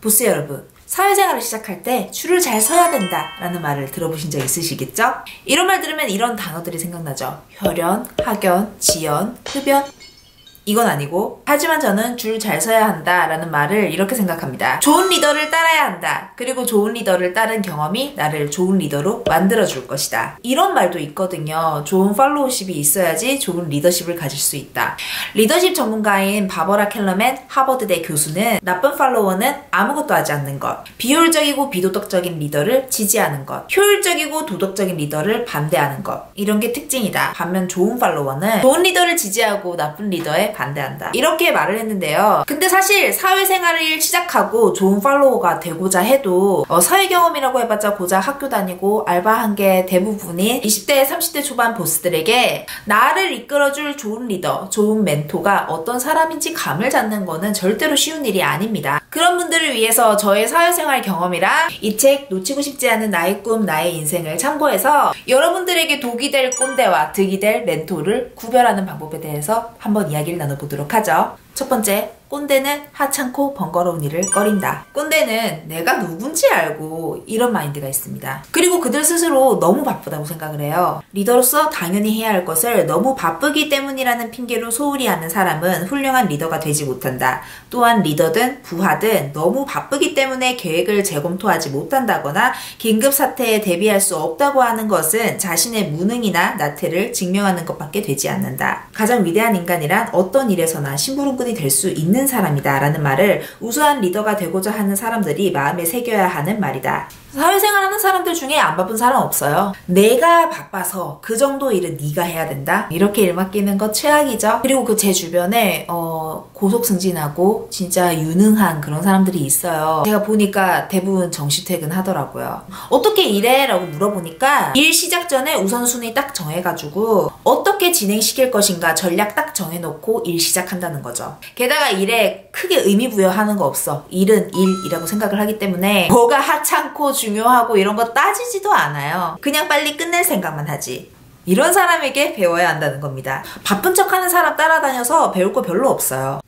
보스 여러분, 사회생활을 시작할 때 줄을 잘 서야 된다 라는 말을 들어보신 적 있으시겠죠? 이런 말 들으면 이런 단어들이 생각나죠. 혈연, 학연, 지연, 흡연. 이건 아니고, 하지만 저는 줄 잘 서야 한다 라는 말을 이렇게 생각합니다. 좋은 리더를 따라야 한다. 그리고 좋은 리더를 따른 경험이 나를 좋은 리더로 만들어줄 것이다. 이런 말도 있거든요. 좋은 팔로우십이 있어야지 좋은 리더십을 가질 수 있다. 리더십 전문가인 바버라 켈러맨 하버드대 교수는 나쁜 팔로워는 아무것도 하지 않는 것, 비효율적이고 비도덕적인 리더를 지지하는 것, 효율적이고 도덕적인 리더를 반대하는 것, 이런 게 특징이다. 반면 좋은 팔로워는 좋은 리더를 지지하고 나쁜 리더에 반대한다. 이렇게 말을 했는데요. 근데 사실 사회생활을 시작하고 좋은 팔로워가 되고자 해도 사회 경험이라고 해봤자 고작 학교 다니고 알바한 게 대부분인 20대, 30대 초반 보스들에게 나를 이끌어줄 좋은 리더, 좋은 멘토가 어떤 사람인지 감을 잡는 거는 절대로 쉬운 일이 아닙니다. 그런 분들을 위해서 저의 사회생활 경험이랑 이 책 놓치고 싶지 않은 나의 꿈, 나의 인생을 참고해서 여러분들에게 독이 될 꼰대와 득이 될 멘토를 구별하는 방법에 대해서 한번 이야기를 나눠보도록 하죠. 첫 번째, 꼰대는 하찮고 번거로운 일을 꺼린다. 꼰대는 내가 누군지 알고 이런 마인드가 있습니다. 그리고 그들 스스로 너무 바쁘다고 생각을 해요. 리더로서 당연히 해야 할 것을 너무 바쁘기 때문이라는 핑계로 소홀히 하는 사람은 훌륭한 리더가 되지 못한다. 또한 리더든 부하든 너무 바쁘기 때문에 계획을 재검토하지 못한다거나 긴급 사태에 대비할 수 없다고 하는 것은 자신의 무능이나 나태를 증명하는 것밖에 되지 않는다. 가장 위대한 인간이란 어떤 일에서나 심부름꾼이 될 수 있는 사람이다 라는 말을 우수한 리더가 되고자 하는 사람들이 마음에 새겨야 하는 말이다. 사회생활 하는 사람들 중에 안 바쁜 사람 없어요. 내가 바빠서 그 정도 일은 네가 해야 된다? 이렇게 일 맡기는 거 최악이죠. 그리고 그 제 주변에 고속승진하고 진짜 유능한 그런 사람들이 있어요. 제가 보니까 대부분 정시퇴근 하더라고요. 어떻게 일해? 라고 물어보니까 일 시작 전에 우선순위 딱 정해가지고 어떻게 진행시킬 것인가 전략 딱 정해놓고 일 시작한다는 거죠. 게다가 일에 크게 의미 부여하는 거 없어. 일은 일이라고 생각을 하기 때문에 뭐가 하찮고 중요하고 이런 거 따지지도 않아요. 그냥 빨리 끝낼 생각만 하지. 이런 사람에게 배워야 한다는 겁니다. 바쁜 척하는 사람 따라다녀서 배울 거 별로 없어요.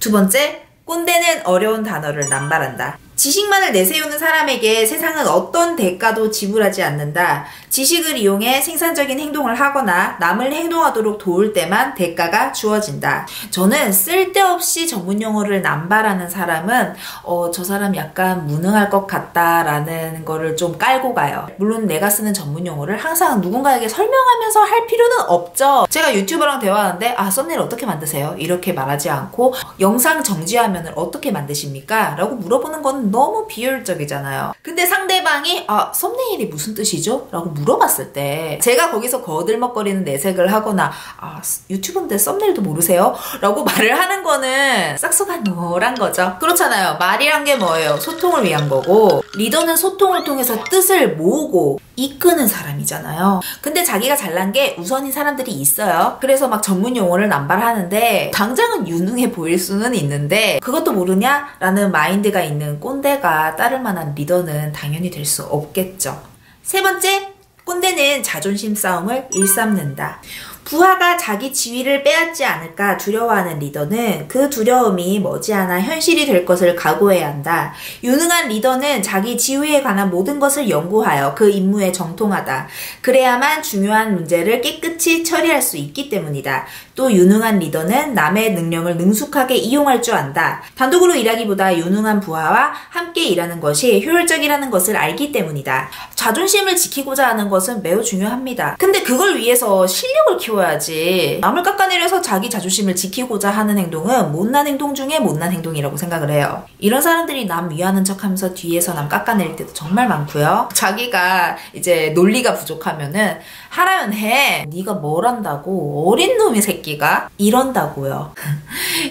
두 번째, 꼰대는 어려운 단어를 남발한다. 지식만을 내세우는 사람에게 세상은 어떤 대가도 지불하지 않는다. 지식을 이용해 생산적인 행동을 하거나 남을 행동하도록 도울 때만 대가가 주어진다. 저는 쓸데없이 전문 용어를 남발하는 사람은 저 사람 약간 무능할 것 같다라는 거를 좀 깔고 가요. 물론 내가 쓰는 전문 용어를 항상 누군가에게 설명하면서 할 필요는 없죠. 제가 유튜버랑 대화하는데 썸네일 어떻게 만드세요? 이렇게 말하지 않고 영상 정지 화면을 어떻게 만드십니까? 라고 물어보는 건 너무 비효율적이잖아요. 근데 상대방이 썸네일이 무슨 뜻이죠? 라고 물어봤을 때 제가 거기서 거들먹거리는 내색을 하거나 유튜브인데 썸네일도 모르세요? 라고 말을 하는 거는 싹수가노란 거죠. 그렇잖아요. 말이란 게 뭐예요? 소통을 위한 거고 리더는 소통을 통해서 뜻을 모으고 이끄는 사람이잖아요. 근데 자기가 잘난 게 우선인 사람들이 있어요. 그래서 막 전문 용어를 남발하는데 당장은 유능해 보일 수는 있는데 그것도 모르냐? 라는 마인드가 있는 꼰대가 따를 만한 리더는 당연히 될 수 없겠죠. 세 번째, 꼰대는 자존심 싸움을 일삼는다. 부하가 자기 지위를 빼앗지 않을까 두려워하는 리더는 그 두려움이 머지않아 현실이 될 것을 각오해야 한다. 유능한 리더는 자기 지위에 관한 모든 것을 연구하여 그 임무에 정통하다. 그래야만 중요한 문제를 깨끗이 처리할 수 있기 때문이다. 또 유능한 리더는 남의 능력을 능숙하게 이용할 줄 안다. 단독으로 일하기보다 유능한 부하와 함께 일하는 것이 효율적이라는 것을 알기 때문이다. 자존심을 지키고자 하는 것은 매우 중요합니다. 근데 그걸 위해서 실력을 키워야지. 남을 깎아내려서 자기 자존심을 지키고자 하는 행동은 못난 행동 중에 못난 행동이라고 생각을 해요. 이런 사람들이 남 위하는 척하면서 뒤에서 남 깎아내릴 때도 정말 많고요. 자기가 이제 논리가 부족하면은 하라면 해. 네가 뭘 한다고 어린 놈이 새끼가 이런다고요.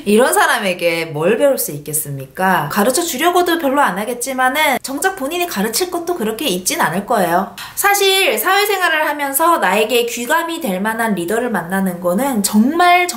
이런 사람에게 뭘 배울 수 있겠습니까? 가르쳐 주려고도 별로 안 하겠지만은 정작 본인이 가르칠 것도 그렇게 있진 않을 거예요. 사실 사회생활을 하면서 나에게 귀감이 될 만한 리더를 만나는 거는 정말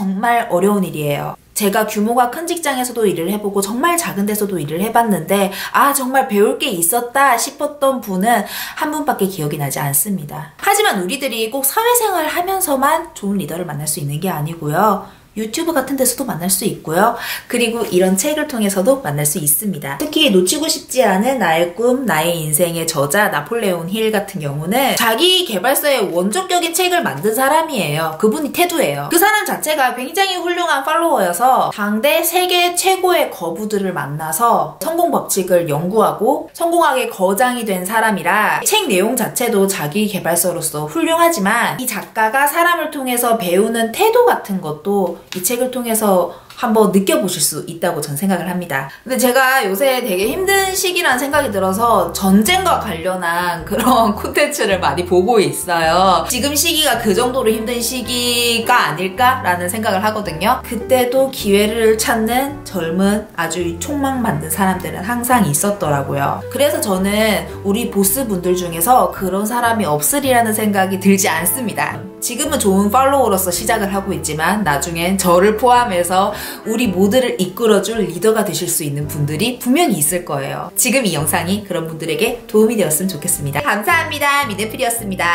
어려운 일이에요. 제가 규모가 큰 직장에서도 일을 해보고 정말 작은 데서도 일을 해봤는데 정말 배울 게 있었다 싶었던 분은 한 분밖에 기억이 나지 않습니다. 하지만 우리들이 꼭 사회생활 하면서만 좋은 리더를 만날 수 있는 게 아니고요. 유튜브 같은 데서도 만날 수 있고요. 그리고 이런 책을 통해서도 만날 수 있습니다. 특히 놓치고 싶지 않은 나의 꿈, 나의 인생의 저자 나폴레온 힐 같은 경우는 자기 개발서의 원조격인 책을 만든 사람이에요. 그분이 테두예요. 그 사람 자체가 굉장히 훌륭한 팔로워여서 당대 세계 최고의 거부들을 만나서 성공 법칙을 연구하고 성공하게 거장이 된 사람이라 책 내용 자체도 자기 개발서로서 훌륭하지만 이 작가가 사람을 통해서 배우는 태도 같은 것도 이 책을 통해서 한번 느껴보실 수 있다고 전 생각을 합니다. 근데 제가 요새 되게 힘든 시기라는 생각이 들어서 전쟁과 관련한 그런 콘텐츠를 많이 보고 있어요. 지금 시기가 그 정도로 힘든 시기가 아닐까라는 생각을 하거든요. 그때도 기회를 찾는 젊은 아주 촉망 만든 사람들은 항상 있었더라고요. 그래서 저는 우리 보스분들 중에서 그런 사람이 없으리라는 생각이 들지 않습니다. 지금은 좋은 팔로워로서 시작을 하고 있지만 나중엔 저를 포함해서 우리 모두를 이끌어줄 리더가 되실 수 있는 분들이 분명히 있을 거예요. 지금 이 영상이 그런 분들에게 도움이 되었으면 좋겠습니다. 감사합니다. 미네필이었습니다.